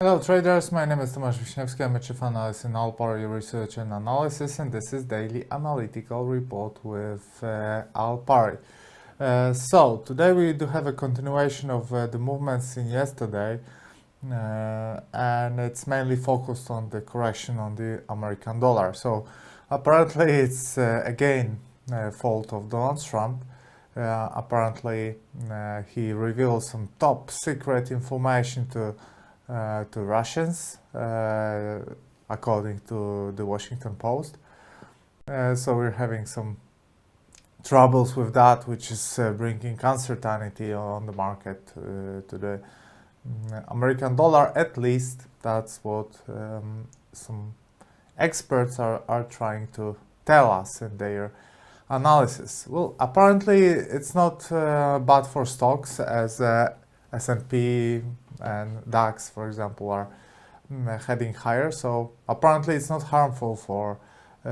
Hello traders, my name is Tomasz Wiśniewski. I'm a chief analyst in All Power Research and Analysis, and this is daily analytical report with Alpari. So today we do have a continuation of the movements seen yesterday, and it's mainly focused on the correction on the American dollar. So apparently it's again fault of Donald Trump. Apparently he revealed some top secret information to Russians, according to the Washington Post. So we're having some troubles with that, which is bringing uncertainty on the market to the American dollar. At least that's what some experts are trying to tell us in their analysis. Well, apparently it's not bad for stocks, as S&P and DAX, for example, are heading higher. So apparently it's not harmful for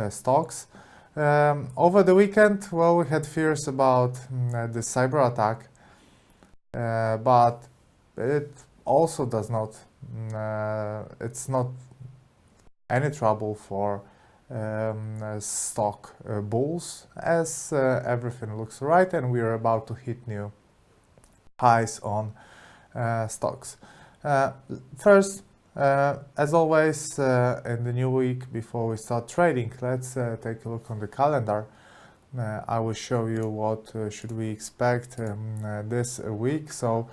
stocks. Over the weekend, well, we had fears about the cyber attack, but it also does not, it's not any trouble for stock bulls, as everything looks right and we are about to hit new highs on stocks. First, as always, in the new week, before we start trading, let's take a look on the calendar. I will show you what should we expect this week. So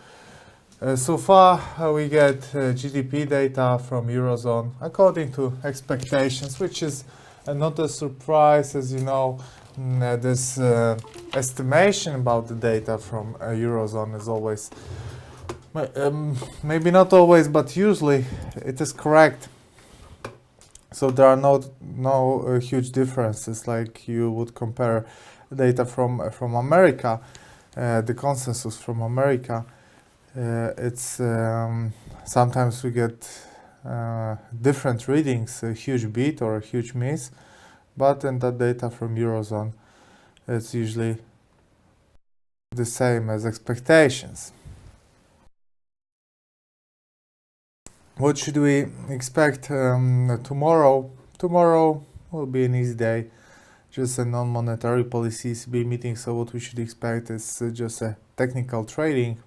far we get GDP data from Eurozone according to expectations, which is not a surprise. As you know, this estimation about the data from Eurozone is always maybe not always, but usually it is correct. So there are no huge differences like you would compare data from America, the consensus from America. It's sometimes we get different readings, a huge beat or a huge miss, but in the data from Eurozone, it's usually the same as expectations. What should we expect tomorrow? Tomorrow will be an easy day, just a non-monetary policy ECB meeting. So what we should expect is just a technical trading,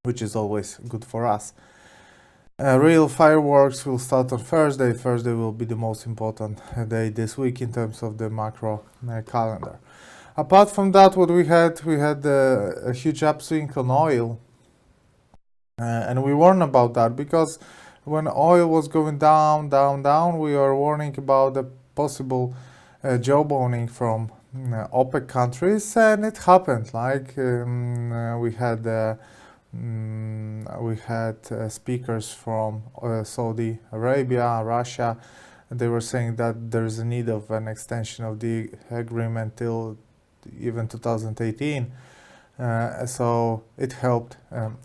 which is always good for us. Real fireworks will start on Thursday. Thursday will be the most important day this week in terms of the macro calendar. Apart from that, what we had a huge upswing on oil. And we warned about that because when oil was going down, we were warning about the possible jawboning from OPEC countries, and it happened. Like we had speakers from Saudi Arabia, Russia. They were saying that there is a need of an extension of the agreement till even 2018. So it helped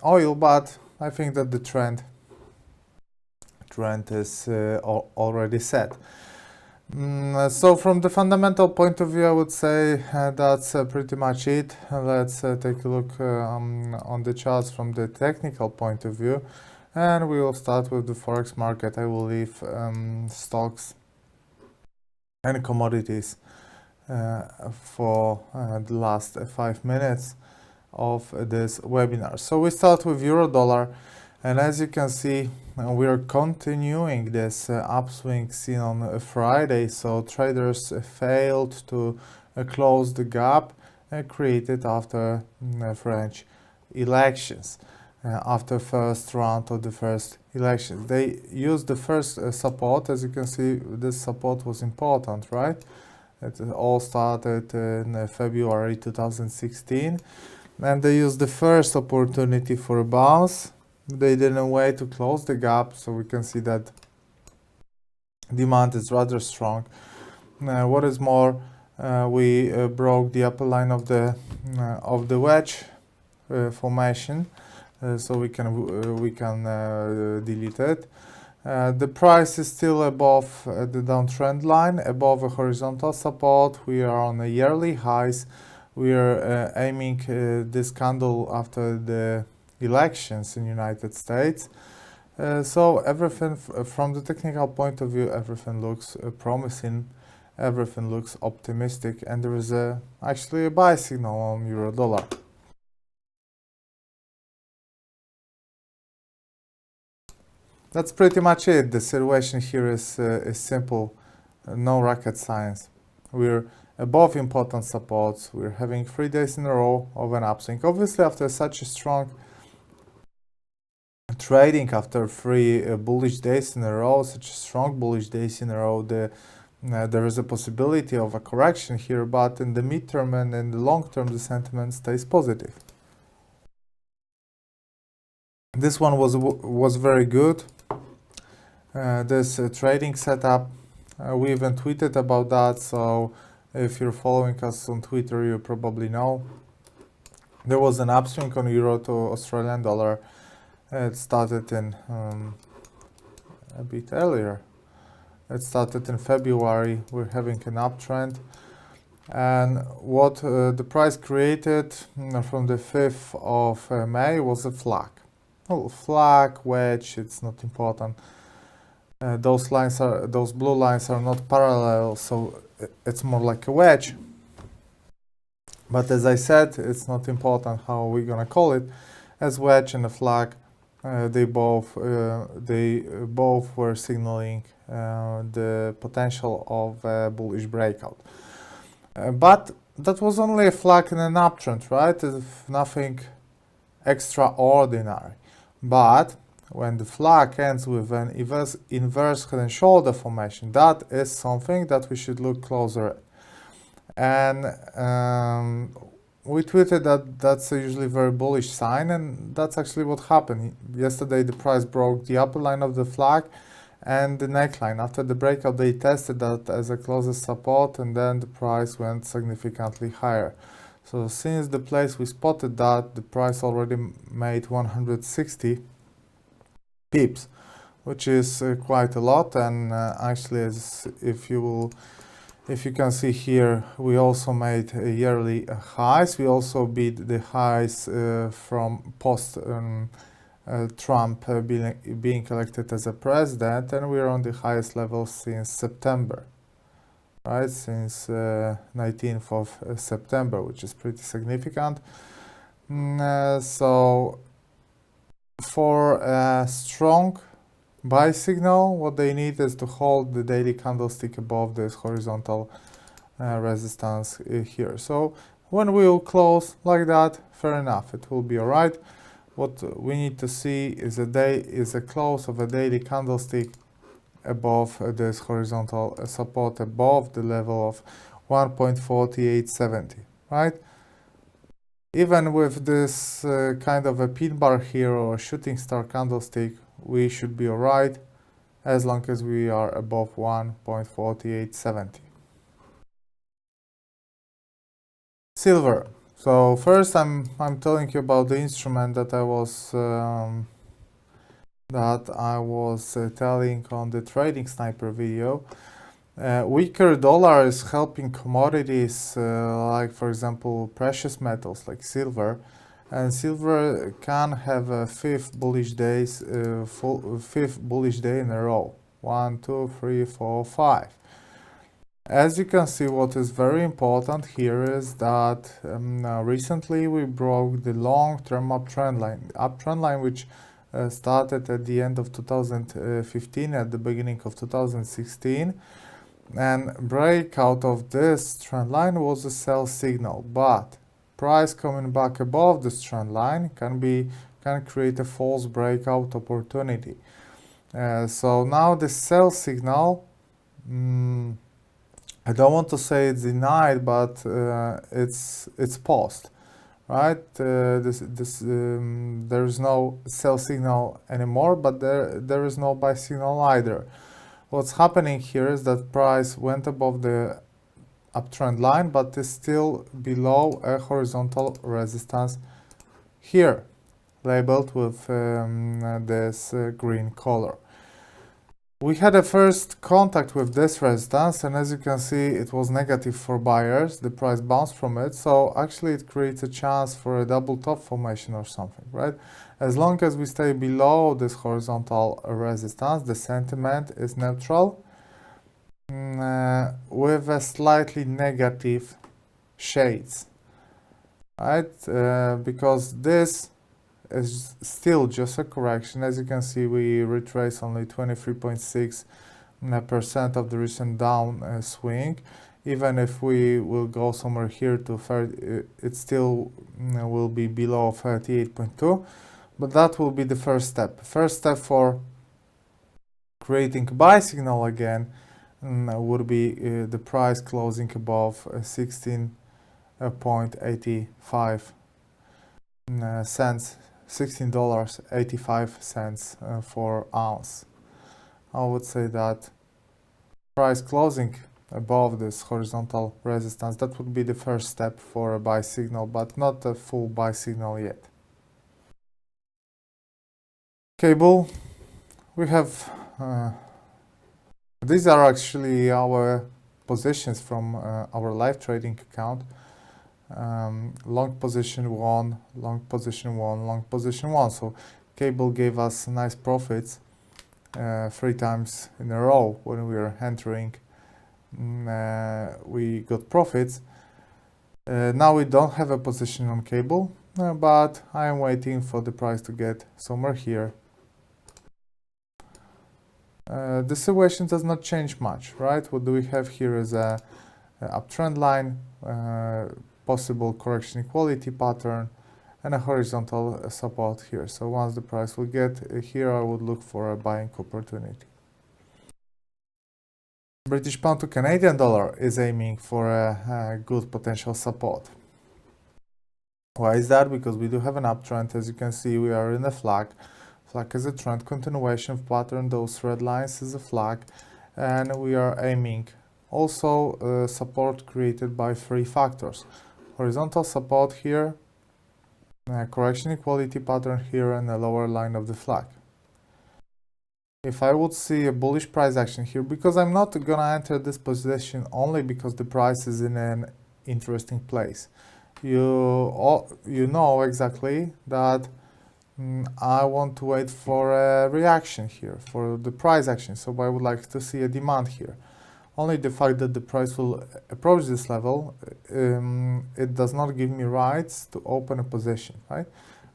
oil, but I think that the trend is already set. So from the fundamental point of view, I would say that's pretty much it. Let's take a look on the charts from the technical point of view, and we will start with the forex market. I will leave stocks and commodities for the last 5 minutes of this webinar. So we start with euro dollar, and as you can see, we are continuing this upswing seen on Friday. So traders failed to close the gap created after French elections. After first round of the first elections, they used the first support. As you can see, this support was important, right? It all started in February 2016. And they used the first opportunity for a bounce. They didn't wait to close the gap, so we can see that demand is rather strong. What is more, we broke the upper line of the wedge formation, so we can delete it. The price is still above the downtrend line, above a horizontal support. We are on a yearly highs. We are aiming this candle after the elections in United States. So everything from the technical point of view, everything looks promising, everything looks optimistic, and there is actually a buy signal on euro dollar. That's pretty much it. The situation here is simple, no rocket science. We're above important supports. We're having 3 days in a row of an upswing. Obviously, after such a strong trading, after 3 bullish days in a row, such strong bullish days in a row, there is a possibility of a correction here, but in the midterm and in the long term, the sentiment stays positive. This one was very good. This trading setup, we even tweeted about that, so if you're following us on Twitter, you probably know. There was an upswing on euro to Australian dollar. It started in a bit earlier. It started in February. We're having an uptrend. And what the price created from the 5th of May was a flag. Oh, flag, wedge, it's not important. Those blue lines are not parallel, so it's more like a wedge. But as I said, it's not important how we're gonna call it. As wedge and a flag, they both were signaling the potential of a bullish breakout. But that was only a flag in an uptrend, right? Nothing extraordinary. But when the flag ends with an inverse head and shoulder formation, that is something that we should look closer at. And we tweeted that that's a usually very bullish sign, and that's actually what happened. Yesterday the price broke the upper line of the flag and the neckline. After the breakout, they tested that as a closest support, and then the price went significantly higher. So since the place we spotted that, the price already made 160 pips, which is quite a lot. And actually, if you can see here, we also made yearly highs. We also beat the highs from post Trump being elected as a president, and we're on the highest level since September, right? Since 19th of September, which is pretty significant. So for a strong buy signal, what they need is to hold the daily candlestick above this horizontal resistance here. So when we will close like that, fair enough, it will be all right. What we need to see is a close of a daily candlestick above this horizontal support, above the level of 1.4870, right? Even with this kind of a pin bar here or shooting star candlestick, we should be all right as long as we are above 1.4870. Silver. So first, I'm telling you about the instrument that I was telling on the Trading Sniper video. Weaker dollar is helping commodities like, for example, precious metals like silver, and silver can have a fifth bullish day in a row. 1, 2, 3, 4, 5. As you can see, what is very important here is that recently we broke the long-term uptrend line, which started at the end of 2015, at the beginning of 2016, and breakout of this trend line was a sell signal. But price coming back above this trend line can create a false breakout opportunity. So now the sell signal. I don't want to say it's denied, but it's paused, right? There is no sell signal anymore, but there is no buy signal either. What's happening here is that price went above the uptrend line, but is still below a horizontal resistance here, labeled with this green color. We had a first contact with this resistance, and as you can see, it was negative for buyers. The price bounced from it, so actually it creates a chance for a double top formation or something, right? As long as we stay below this horizontal resistance, the sentiment is neutral with a slightly negative shades, right? Because this is still just a correction. As you can see, we retrace only 23.6% of the recent down swing. Even if we will go somewhere here to 30, it still will be below 38.2, but that will be the first step. First step for creating a buy signal again would be the price closing above 16.85 cents. $16.85 for ounce. I would say that price closing above this horizontal resistance, that would be the first step for a buy signal, but not a full buy signal yet. Cable, we have these are actually our positions from our live trading account. Long position 1, long position 1, long position 1. So cable gave us nice profits 3 times in a row when we were entering. We got profits. Now we don't have a position on cable, but I am waiting for the price to get somewhere here. The situation does not change much, right? What do we have here is a uptrend line, possible correction equality pattern, and a horizontal support here. So once the price will get here, I would look for a buying opportunity. British pound to Canadian dollar is aiming for a good potential support. Why is that? Because we do have an uptrend. As you can see, we are in a flag. Flag is a trend continuation pattern. Those red lines is a flag, and we are aiming also support created by 3 factors. Horizontal support here, correction equality pattern here, and a lower line of the flag. If I would see a bullish price action here, because I'm not gonna enter this position only because the price is in an interesting place. You know exactly that I want to wait for a reaction here, for the price action. So I would like to see a demand here. Only the fact that the price will approach this level, it does not give me rights to open a position, right?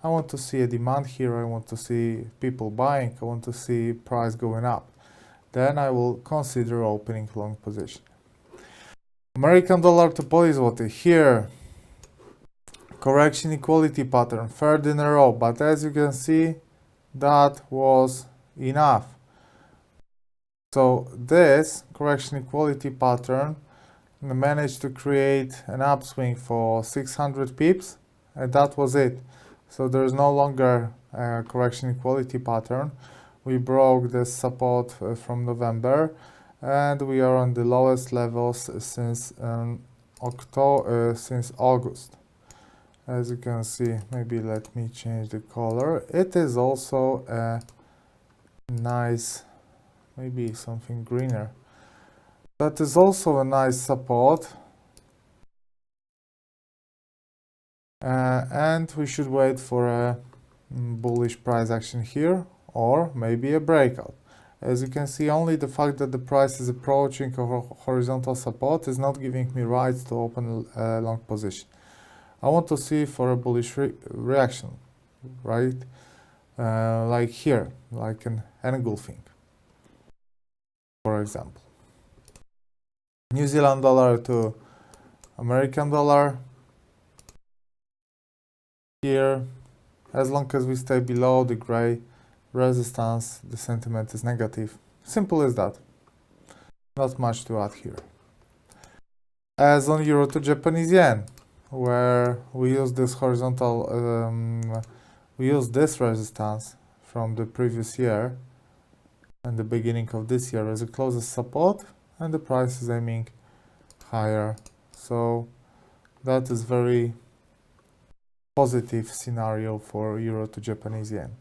I want to see a demand here, I want to see people buying, I want to see price going up. Then I will consider opening long position. American dollar to Polish zloty, here, correction equality pattern, 3rd in a row, but as you can see, that was enough. So this correction equality pattern managed to create an upswing for 600 pips, and that was it. So there is no longer a correction equality pattern. We broke the support from November, and we are on the lowest levels since since August. As you can see, maybe let me change the color. It is also a nice, maybe something greener. That is also a nice support. And we should wait for a bullish price action here, or maybe a breakout. As you can see, only the fact that the price is approaching a horizontal support is not giving me rights to open a long position. I want to see for a bullish reaction, right? Like here, like an engulfing, for example. New Zealand dollar to American dollar. Here, as long as we stay below the gray resistance, the sentiment is negative. Simple as that. Not much to add here. As on euro to Japanese yen, where we use this horizontal, we use this resistance from the previous year and the beginning of this year as a closest support, and the price is aiming higher. So that is very positive scenario for euro to Japanese yen.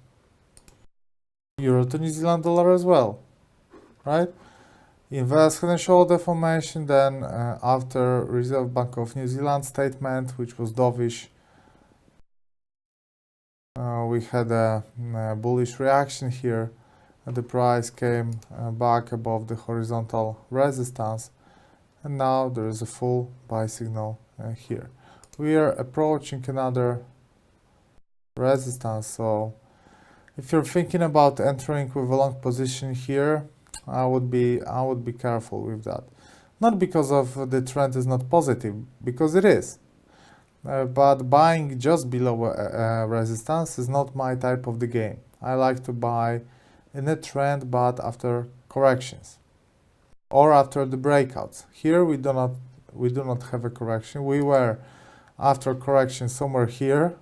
Euro to New Zealand dollar as well. right? Invest Head and Shoulder formation, then after Reserve Bank of New Zealand statement, which was dovish, we had a bullish reaction here. The price came back above the horizontal resistance, and now there is a full buy signal here. We are approaching another resistance, so if you're thinking about entering with a long position here, I would be careful with that. Not because of the trend is not positive, because it is. But buying just below resistance is not my type of the game. I like to buy in a trend, but after corrections or after the breakouts. Here we do not have a correction. We were after correction somewhere here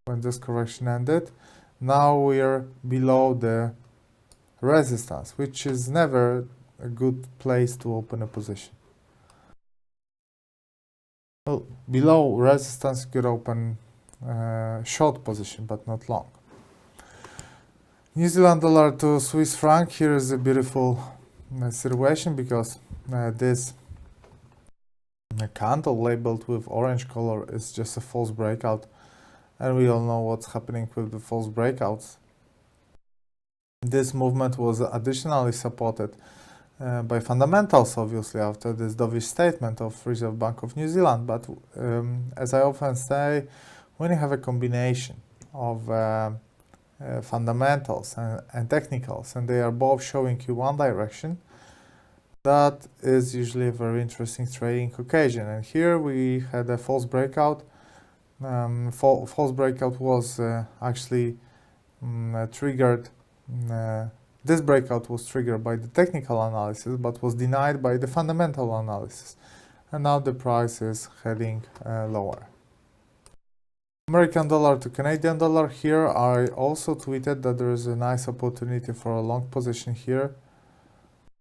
when this correction ended. Now we are below the resistance, which is never a good place to open a position. Well, below resistance you could open short position, but not long. New Zealand dollar to Swiss franc. Here is a beautiful situation because this candle labeled with orange color is just a false breakout, and we all know what's happening with the false breakouts. This movement was additionally supported by fundamentals, obviously, after this dovish statement of Reserve Bank of New Zealand. But as I often say, when you have a combination of fundamentals and technicals, and they are both showing you one direction, that is usually a very interesting trading occasion. And here we had a false breakout. False breakout was actually triggered. This breakout was triggered by the technical analysis, but was denied by the fundamental analysis. And now the price is heading lower. American dollar to Canadian dollar. Here I also tweeted that there is a nice opportunity for a long position here.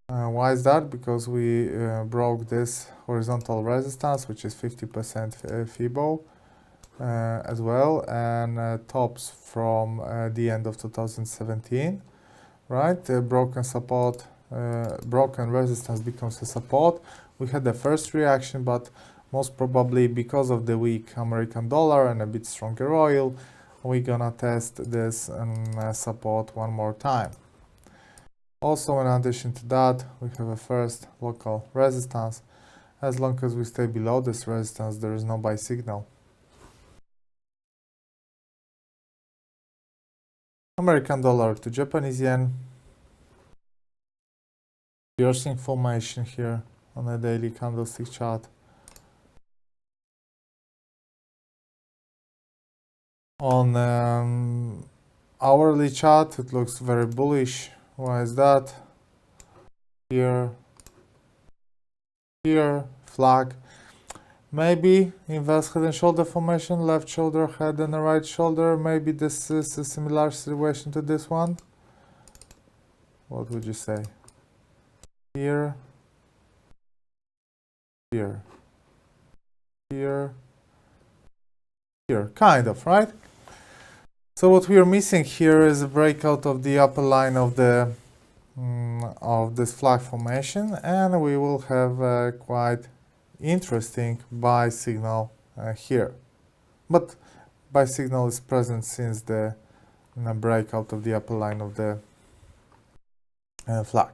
Why is that? Because we broke this horizontal resistance, which is 50% FIBO as well, and tops from the end of 2017. Right, the broken resistance becomes a support. We had the first reaction, but most probably because of the weak American dollar and a bit stronger oil, we're gonna test this support one more time. Also, in addition to that, we have a first local resistance. As long as we stay below this resistance, there is no buy signal. American dollar to Japanese yen. You're seeing formation here on a daily candlestick chart. On hourly chart, it looks very bullish. Why is that? Here, flag. Maybe invest head and shoulder formation, left shoulder, head and the right shoulder. Maybe this is a similar situation to this one. What would you say? Here, kind of, right? So what we are missing here is a breakout of the upper line of the of this flag formation, and we will have a quite interesting buy signal here. But buy signal is present since the breakout of the upper line of the flag.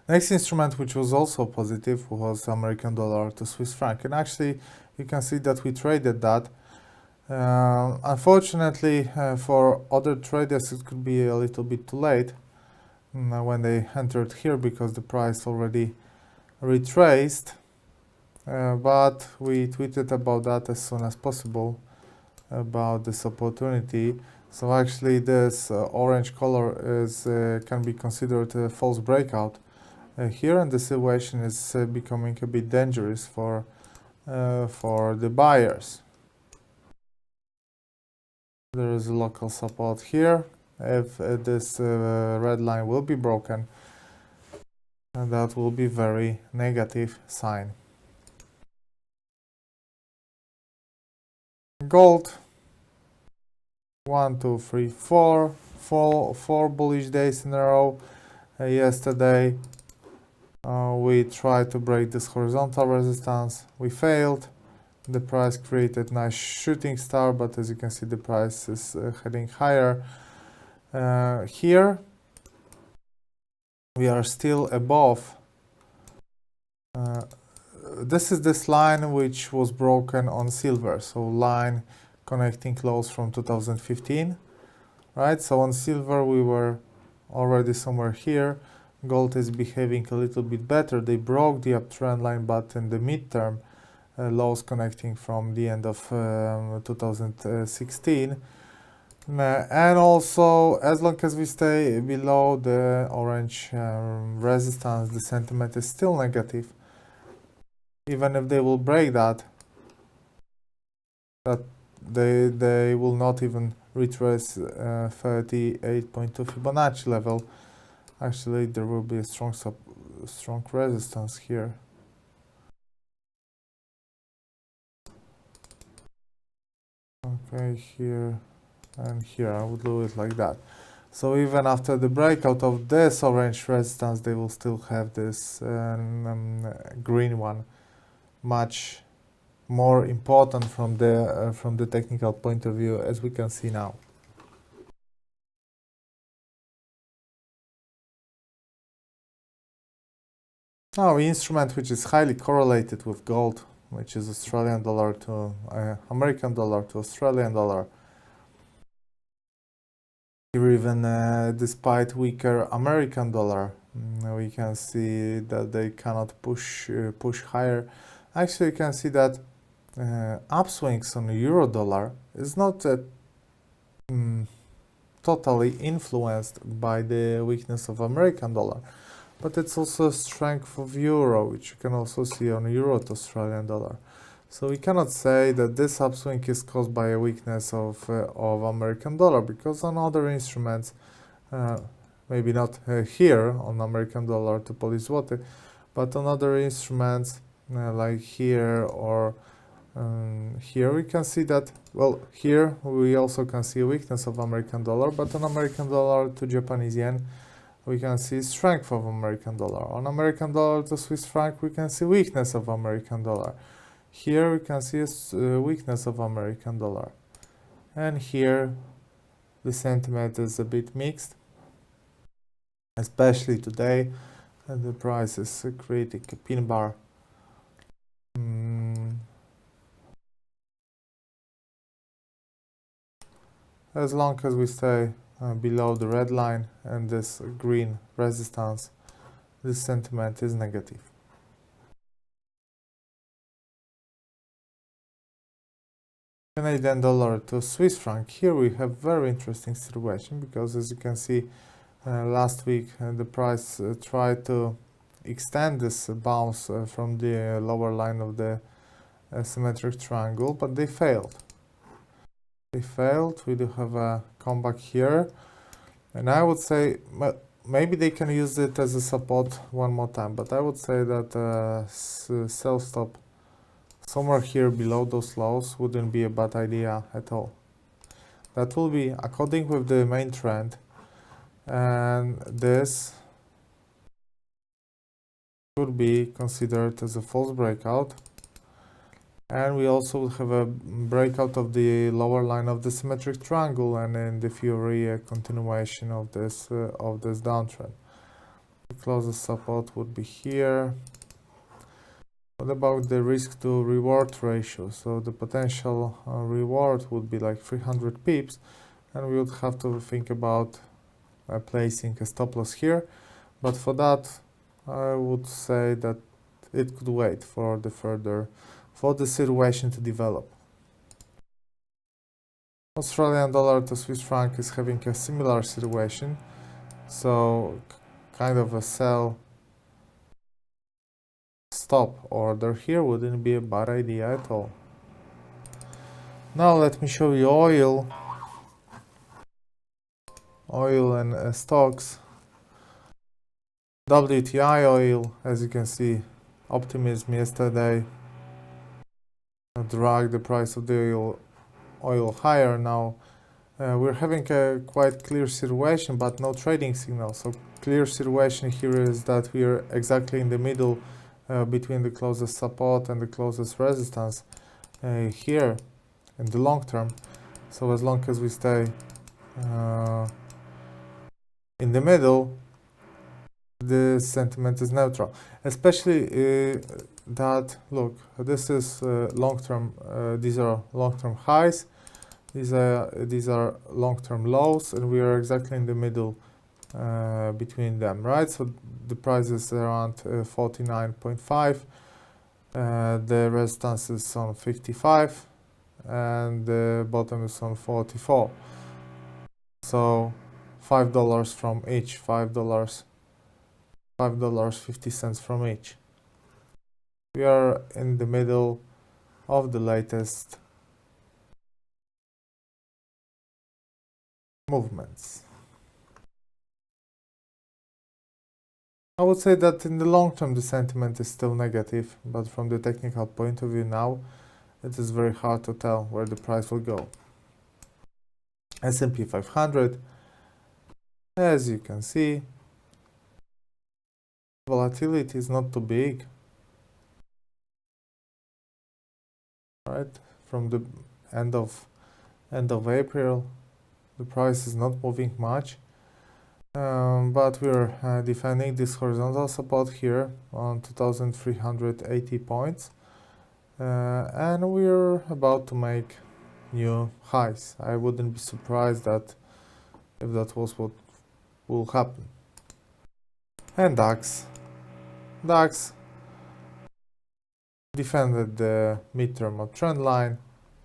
Next instrument, which was also positive, was American dollar to Swiss franc, and actually you can see that we traded that. Unfortunately, for other traders, it could be a little bit too late when they entered here because the price already retraced. But we tweeted about that as soon as possible about this opportunity. So actually, this orange color is can be considered a false breakout here, and the situation is becoming a bit dangerous for the buyers. There is a local support here. If this red line will be broken, and that will be very negative sign. Gold, 1, 2, 3, 4 bullish days in a row. Yesterday we tried to break this horizontal resistance. We failed. The price created nice shooting star, but as you can see, the price is heading higher. Here we are still above. This is this line which was broken on silver, so line connecting lows from 2015, right? So on silver we were already somewhere here. Gold is behaving a little bit better. They broke the uptrend line, but in the midterm lows connecting from the end of 2016. And also, as long as we stay below the orange resistance, the sentiment is still negative. Even if they will break that they will not even retrace 38.2 Fibonacci level. Actually, there will be a strong resistance here. Okay, here and here, I would do it like that. So even after the breakout of this orange resistance, they will still have this green one, much more important from the technical point of view, as we can see now. Now, instrument which is highly correlated with gold, which is Australian dollar to American dollar to Australian dollar. Here, even despite weaker American dollar, we can see that they cannot push higher. Actually, you can see that upswings on euro dollar is not totally influenced by the weakness of American dollar, but it's also a strength of euro, which you can also see on euro to Australian dollar. So we cannot say that this upswing is caused by a weakness of American dollar, because on other instruments, maybe not here on American dollar to Polish zloty, but on other instruments like here or here, we can see that, well, here we also can see a weakness of American dollar, but on American dollar to Japanese yen, we can see strength of American dollar. On American dollar to Swiss franc, we can see weakness of American dollar. Here we can see a weakness of American dollar. And here the sentiment is a bit mixed, especially today, and the price is creating a pin bar. As long as we stay below the red line and this green resistance, this sentiment is negative. Canadian dollar to Swiss franc. Here we have very interesting situation, because as you can see, last week the price tried to extend this bounce from the lower line of the symmetric triangle, but they failed. We do have a comeback here, and I would say maybe they can use it as a support one more time, but I would say that sell stop somewhere here below those lows wouldn't be a bad idea at all. That will be according with the main trend, and this could be considered as a false breakout. And we also have a breakout of the lower line of the symmetric triangle, and in the theory a continuation of this downtrend. The closest support would be here. What about the risk to reward ratio? So the potential reward would be like 300 pips, and we would have to think about placing a stop loss here. But for that, I would say that it could wait for the situation to develop. Australian dollar to Swiss franc is having a similar situation, so kind of a sell stop order here wouldn't be a bad idea at all. Now let me show you oil and stocks. WTI oil, as you can see, optimism yesterday dragged the price of the oil higher. Now we're having a quite clear situation, but no trading signal. So clear situation here is that we are exactly in the middle between the closest support and the closest resistance here in the long term. So as long as we stay in the middle, the sentiment is neutral. Especially that, look, this is long-term, these are long-term highs, these are long-term lows, and we are exactly in the middle between them, right? So the price is around 49.5, the resistance is on 55, and the bottom is on 44. So $5 from each, $5.50 from each. We are in the middle of the latest movements. I would say that in the long term the sentiment is still negative, but from the technical point of view now, it is very hard to tell where the price will go. S&P 500, as you can see, volatility is not too big, right? From the end of April, the price is not moving much. But we're defending this horizontal support here on 2380 points, and we're about to make new highs. I wouldn't be surprised that if that was what will happen. And DAX defended the midterm of trend line,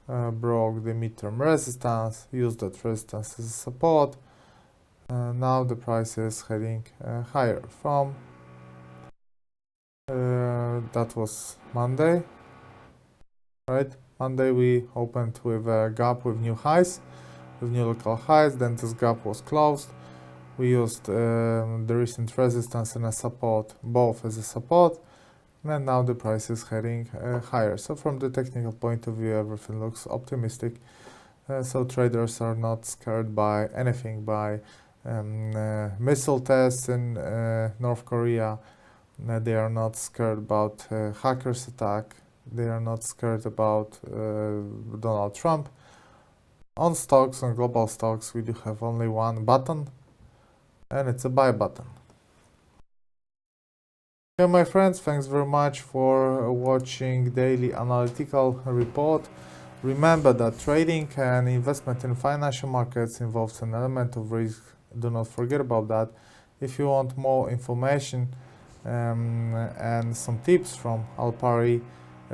broke the midterm resistance, used that resistance as support. Now the price is heading higher from that was Monday, right? Monday we opened with a gap with new highs, with new local highs, then this gap was closed. We used the recent resistance and a support, both as a support, and now the price is heading higher. So from the technical point of view, everything looks optimistic. So traders are not scared by anything, by missile tests in North Korea. They are not scared about hackers attack. They are not scared about Donald Trump. On stocks, on global stocks, we do have only one button, and it's a buy button. Okay, my friends, thanks very much for watching Daily Analytical Report. Remember that trading and investment in financial markets involves an element of risk. Do not forget about that. If you want more information and some tips from Alpari,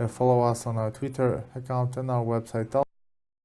follow us on our Twitter account and our website